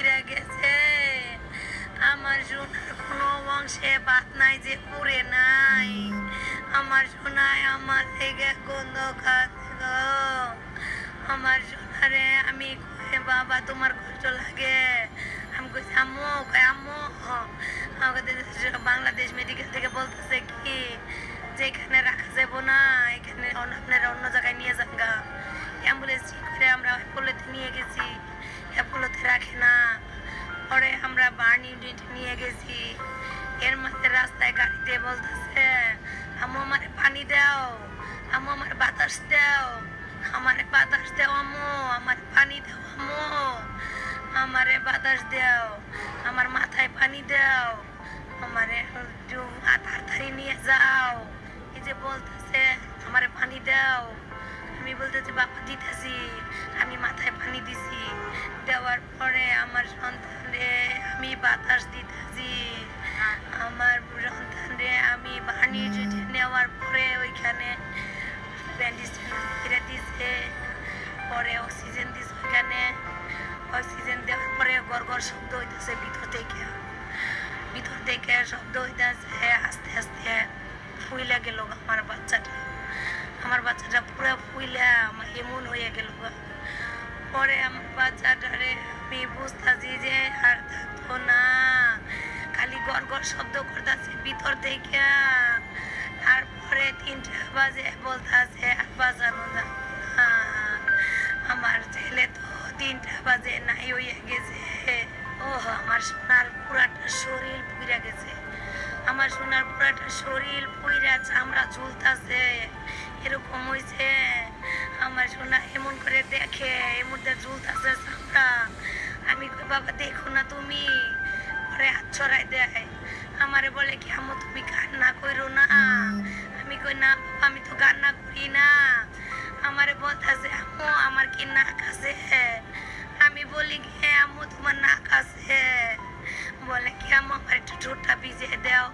পুইরা গেছে। আমার সোনার কোনো অংশে বাত নাই যে পুড়ে নাই। আমার সোনায় আমার থেকে গন্ধ খাচ্ছে গো। আমার সোনারে আমি কই বাবা তোমার কষ্ট লাগে? আমি কইছি আম্মু, কই আম্মু আমাদের বাংলাদেশ মেডিকেল থেকে বলতেছে কি যে এখানে রাখা যাবো না, এখানে আপনারা অন্য জায়গায় নিয়ে যান গা। অ্যাম্বুলেন্স ঠিক করে আমরা অ্যাপোলোতে নিয়ে গেছি, অ্যাপোলোতে রাখে না। পরে আমরা বার্ন ইউনিটে নিয়ে গেছি। এর মধ্যে রাস্তায় গাড়িতে বলতেছে আম্মু আমারে পানি দাও, আম্মু আমার বাতাস দাও, আমারে বাতাস দাও আম্মু, আমার পানি দাও আম্মু, আমারে বাতাস দাও, আমার মাথায় পানি দাও, আমারে তাড়াতাড়ি নিয়ে যাও। এই যে বলতেছে আমারে পানি দাও। আমি বলতেছি বাবা দিতেছি। আমি মাথায় পানি দিছি, দেওয়ার পরে আমার সন্তানরে আমি বাতাস দিতেছি। আমার সন্তানরে আমি পানি নেওয়ার পরে ওইখানে ব্যান্ডেজ ফিরে দিছে, পরে অক্সিজেন দিছে। ওইখানে অক্সিজেন দেওয়ার পরে গড় শব্দ হইতেছে ভিতর থেকে শব্দ হইতেছে। আস্তে আস্তে ফুইলা গেল আমার বাচ্চাটা পুরো ফুইলা আমার এমন হয়ে গেল। পরে আমার বাচ্চাটারে আমি বুঝতেছি যে আর থাকতো না, খালি গড় শব্দ করতেছে ভিতর থেকে। তারপরে 3টা বাজে বলতেছে আর বাজানো যাবে না। আমার ছেলে তো 3টা বাজে নাই হইয়া গেছে। আমার সোনার পুরাটা শরীর পুইরা গেছে। আমার সোনার পুরাটা শরীর পুইরা চামড়া ঝুলতাছে, এরকম হয়েছে। আমার সোনা এমন করে দেখে এর মধ্যে ঝুলতাছে চামড়া। আমি কই বাবা দেখো না তুমি, পরে হাত ছড়াই দেয়। আমারে বলে কি আম্মু তুমি কান্না করো না। আমি কই না বাবা আমি তো কান্না করি না। আমারে বলতেছে আম্মু আমার কি নাক আছে? আমি বলি কি আম্মু তোমার নাক আছে? বলে কি আম্মু আমার একটু ঠোঁটটা ভিজিয়ে দাও।